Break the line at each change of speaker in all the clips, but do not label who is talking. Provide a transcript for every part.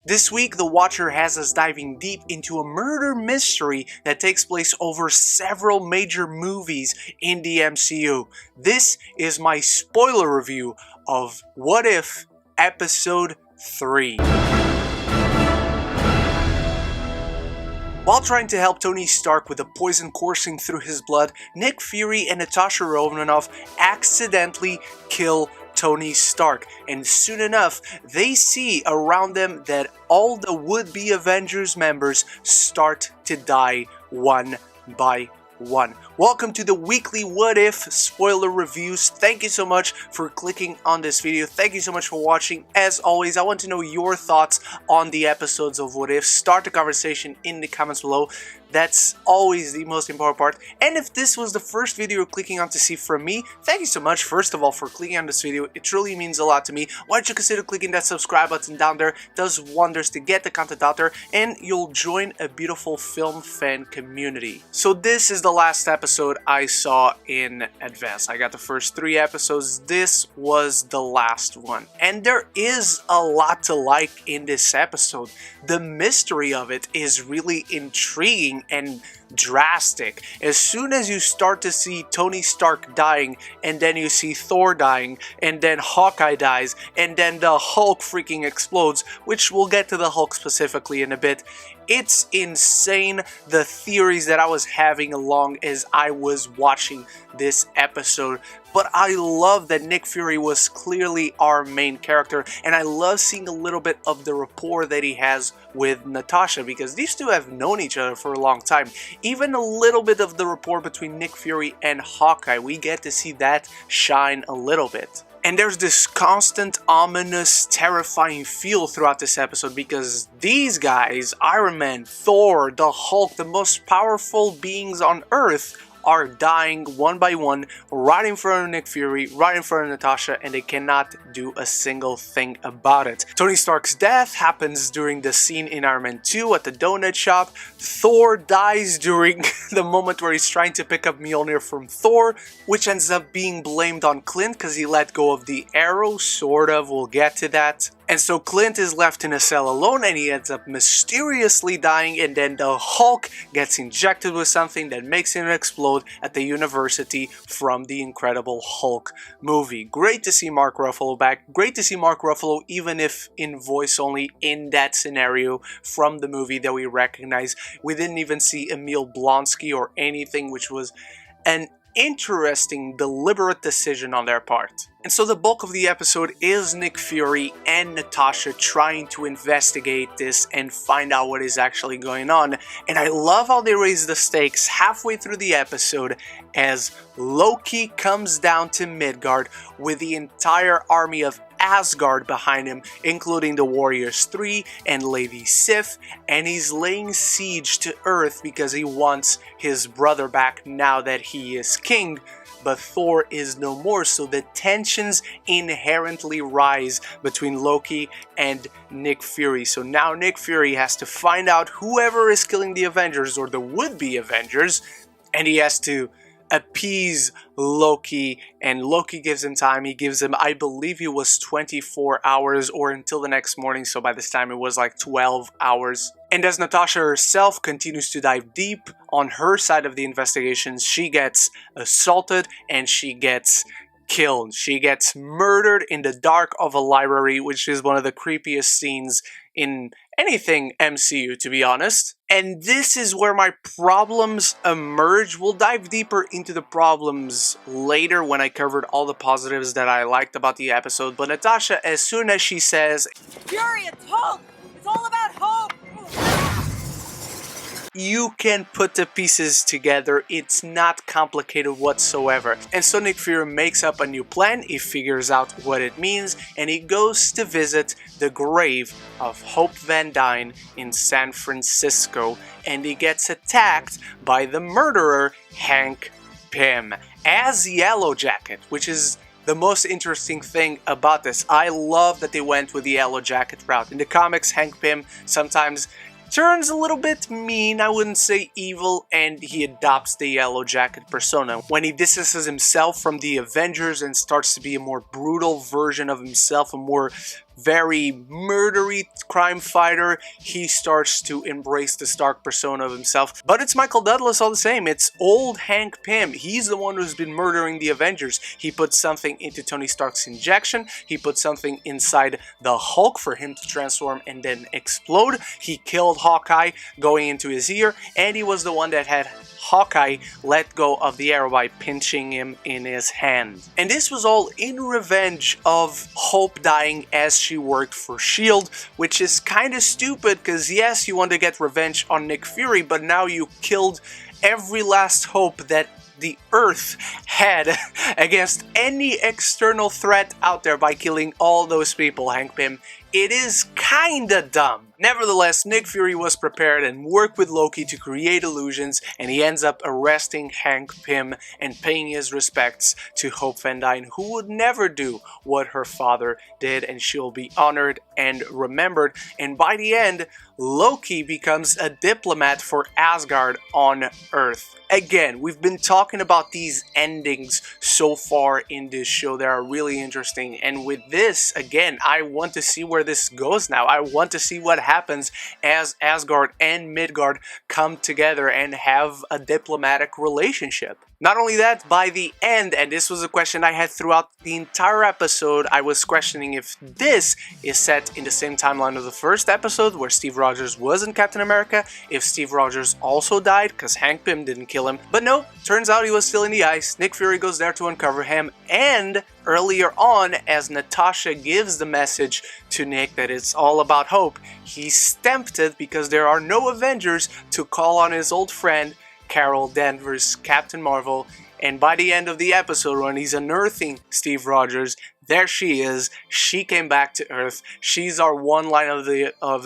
This week, The Watcher has us diving deep into a murder mystery that takes place over several major movies in the MCU. This is my spoiler review of What If Episode 3. While trying to help Tony Stark with the poison coursing through his blood, Nick Fury and Natasha Romanoff accidentally kill Tony Stark, and soon enough they see around them that all the would-be Avengers members start to die one by one. Welcome to the weekly What If spoiler reviews. Thank you so much for clicking on this video. Thank you so much for watching. As always, I want to know your thoughts on the episodes of What If. Start the conversation in the comments below. That's always the most important part. And if this was the first video you're clicking on to see from me, thank you so much, first of all, for clicking on this video. It truly means a lot to me. Why don't you consider clicking that subscribe button down there? It does wonders to get the content out there, and you'll join a beautiful film fan community. So this is the last episode I saw in advance. I got the first 3 episodes. This was the last one. And there is a lot to like in this episode. The mystery of it is really intriguing and drastic. As soon as you start to see Tony Stark dying, and then you see Thor dying, and then Hawkeye dies, and then the Hulk freaking explodes, which we'll get to the Hulk specifically in a bit. It's insane, the theories that I was having along as I was watching this episode. But I love that Nick Fury was clearly our main character, and I love seeing a little bit of the rapport that he has with Natasha, because these two have known each other for a long time. Even a little bit of the rapport between Nick Fury and Hawkeye, we get to see that shine a little bit. And there's this constant, ominous, terrifying feel throughout this episode, because these guys, Iron Man, Thor, the Hulk, the most powerful beings on Earth, are dying one by one right in front of Nick Fury, right in front of Natasha, and they cannot do a single thing about it. Tony Stark's death happens during the scene in Iron Man 2 at the donut shop. Thor dies during the moment where he's trying to pick up Mjolnir from Thor, which ends up being blamed on Clint because he let go of the arrow, sort of. We'll get to that. And so Clint is left in a cell alone, and he ends up mysteriously dying, and then the Hulk gets injected with something that makes him explode at the university from the Incredible Hulk movie. Great to see Mark Ruffalo back. Great to see Mark Ruffalo, even if in voice only, in that scenario from the movie that we recognize. We didn't even see Emil Blonsky or anything, which was an interesting, deliberate decision on their part. And so the bulk of the episode is Nick Fury and Natasha trying to investigate this and find out what is actually going on. And I love how they raise the stakes halfway through the episode as Loki comes down to Midgard with the entire army of Asgard behind him, including the Warriors 3 and Lady Sif, and he's laying siege to Earth because he wants his brother back now that he is king. But Thor is no more, so the tensions inherently rise between Loki and Nick Fury. So now Nick Fury has to find out whoever is killing the Avengers, or the would-be Avengers, and he has to appease Loki, and Loki gives him time. He gives him, I believe it was 24 hours or until the next morning, so by this time it was like 12 hours. And as Natasha herself continues to dive deep on her side of the investigation, she gets assaulted and she gets killed. She gets murdered in the dark of a library, which is one of the creepiest scenes in anything MCU, to be honest. And this is where my problems emerge. We'll dive deeper into the problems later when I covered all the positives that I liked about the episode. But Natasha, as soon as she says, "Fury, it's hope! It's all about hope!" you can put the pieces together. It's not complicated whatsoever. And so Nick Fury makes up a new plan. He figures out what it means, and he goes to visit the grave of Hope Van Dyne in San Francisco, and he gets attacked by the murderer Hank Pym as Yellow Jacket, which is the most interesting thing about this. I love that they went with the Yellow Jacket route. In the comics, Hank Pym sometimes turns a little bit mean, I wouldn't say evil, and he adopts the Yellow Jacket persona. When he distances himself from the Avengers and starts to be a more brutal version of himself, a more very murdery crime fighter, he starts to embrace the Stark persona of himself. But it's Michael Douglas all the same. It's old Hank Pym. He's the one who's been murdering the Avengers. He put something into Tony Stark's injection. He put something inside the Hulk for him to transform and then explode. He killed Hawkeye going into his ear, and he was the one that had Hawkeye let go of the arrow by pinching him in his hand. And this was all in revenge of Hope dying as she worked for S.H.I.E.L.D., which is kind of stupid because yes, you want to get revenge on Nick Fury, but now you killed every last hope that the Earth had against any external threat out there by killing all those people, Hank Pym. It is kinda dumb. Nevertheless, Nick Fury was prepared and worked with Loki to create illusions, and he ends up arresting Hank Pym and paying his respects to Hope Van Dyne, who would never do what her father did, and she'll be honored and remembered. And by the end, Loki becomes a diplomat for Asgard on Earth. Again, we've been talking about these endings so far in this show. They are really interesting, and with this, again, I want to see where this goes now. I want to see what happens as Asgard and Midgard come together and have a diplomatic relationship. Not only that, by the end, and this was a question I had throughout the entire episode, I was questioning if this is set in the same timeline of the first episode where Steve Rogers wasn't Captain America, if Steve Rogers also died because Hank Pym didn't kill him. But no, turns out he was still in the ice. Nick Fury goes there to uncover him, and earlier on, as Natasha gives the message to Nick that it's all about hope, he's tempted because there are no Avengers to call on his old friend Carol Danvers, Captain Marvel, and by the end of the episode when he's unearthing Steve Rogers, there she is. She came back to Earth. She's our one line of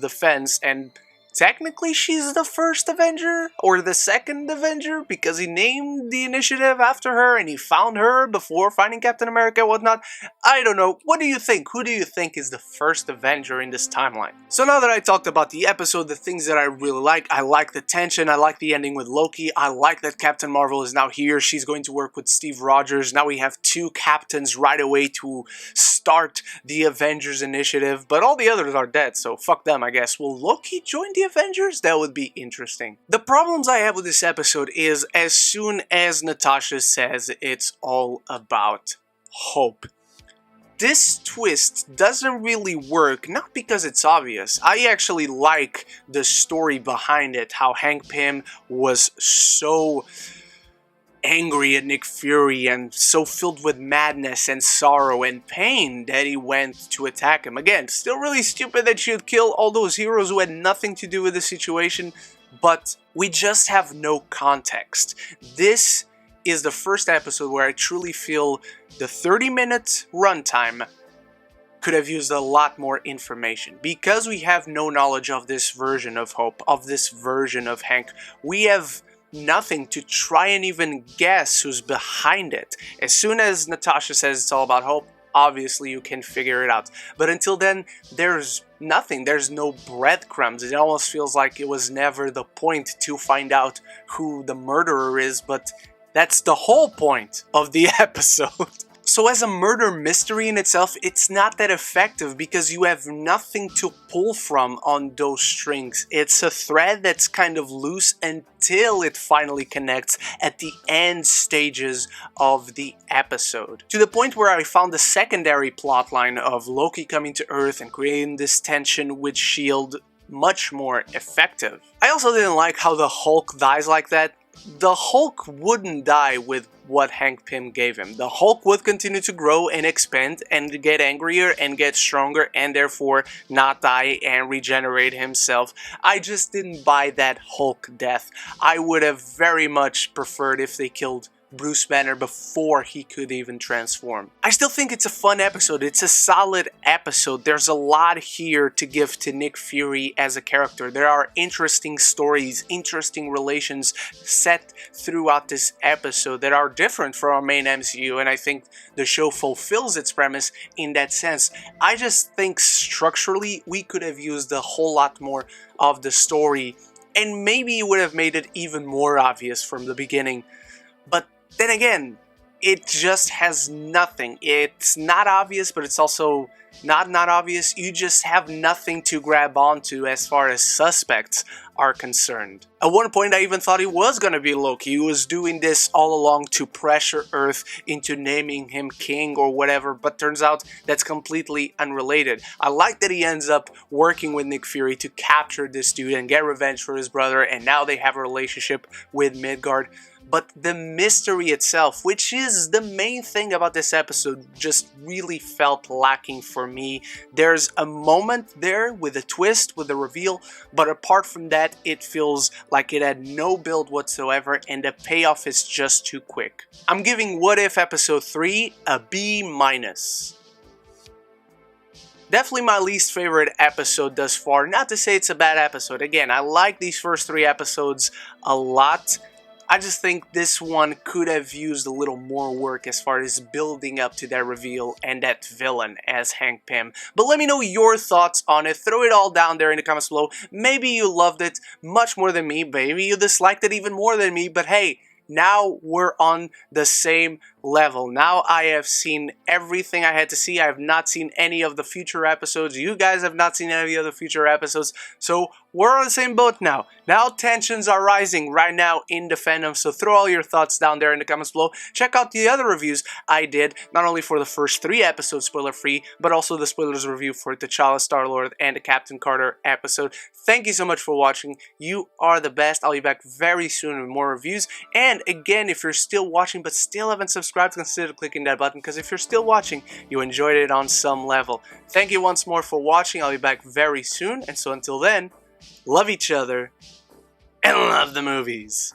the fence, and technically she's the first Avenger or the second Avenger because he named the initiative after her and he found her before finding Captain America and whatnot. I don't know. What do you think? Who do you think is the first Avenger in this timeline? So now that I talked about the episode, the things that I really like the tension, I like the ending with Loki, I like that Captain Marvel is now here, she's going to work with Steve Rogers. Now we have two captains right away to start the Avengers initiative, but all the others are dead, so fuck them, I guess. Will Loki join the Avengers? That would be interesting. The problems I have with this episode is as soon as Natasha says it's all about hope, this twist doesn't really work, not because it's obvious. I actually like the story behind it, how Hank Pym was so angry at Nick Fury and so filled with madness and sorrow and pain that he went to attack him. Again, still really stupid that you'd kill all those heroes who had nothing to do with the situation, but we just have no context. This is the first episode where I truly feel the 30-minute runtime could have used a lot more information. Because we have no knowledge of this version of Hope, of this version of Hank, we have nothing to try and even guess who's behind it. As soon as Natasha says it's all about hope, obviously you can figure it out. But until then, there's nothing. There's no breadcrumbs. It almost feels like it was never the point to find out who the murderer is, but that's the whole point of the episode. So as a murder mystery in itself, it's not that effective because you have nothing to pull from on those strings. It's a thread that's kind of loose until it finally connects at the end stages of the episode. To the point where I found the secondary plotline of Loki coming to Earth and creating this tension with S.H.I.E.L.D. much more effective. I also didn't like how the Hulk dies like that. The Hulk wouldn't die with what Hank Pym gave him. The Hulk would continue to grow and expand and get angrier and get stronger and therefore not die and regenerate himself. I just didn't buy that Hulk death. I would have very much preferred if they killed Bruce Banner before he could even transform. I still think it's a fun episode. It's a solid episode. There's a lot here to give to Nick Fury as a character. There are interesting stories, interesting relations set throughout this episode that are different from our main MCU, and I think the show fulfills its premise in that sense. I just think structurally we could have used a whole lot more of the story, and maybe it would have made it even more obvious from the beginning. But then again, it just has nothing. It's not obvious, but it's also not obvious. You just have nothing to grab onto as far as suspects are concerned. At one point I even thought he was gonna be Loki. He was doing this all along to pressure Earth into naming him king or whatever, but turns out that's completely unrelated. I like that he ends up working with Nick Fury to capture this dude and get revenge for his brother, and now they have a relationship with Midgard. But the mystery itself, which is the main thing about this episode, just really felt lacking for me. There's a moment there with a twist, with a reveal, but apart from that, it feels like it had no build whatsoever and the payoff is just too quick. I'm giving What If Episode 3 a B-. Definitely my least favorite episode thus far. Not to say it's a bad episode. Again, I like these first 3 episodes a lot. I just think this one could have used a little more work as far as building up to that reveal and that villain as Hank Pym. But let me know your thoughts on it. Throw it all down there in the comments below. Maybe you loved it much more than me. Maybe you disliked it even more than me. But hey, now we're on the same level. Now I have seen everything I had to see. I have not seen any of the future episodes. You guys have not seen any of the future episodes. So we're on the same boat now. Now tensions are rising right now in the fandom. So throw all your thoughts down there in the comments below. Check out the other reviews I did, not only for the first 3 episodes spoiler free, but also the spoilers review for T'Challa, Star-Lord, and the Captain Carter episode. Thank you so much for watching. You are the best. I'll be back very soon with more reviews. And again, if you're still watching but still haven't subscribed, consider clicking that button, because if you're still watching, you enjoyed it on some level. Thank you once more for watching. I'll be back very soon, and so until then, love each other and love the movies.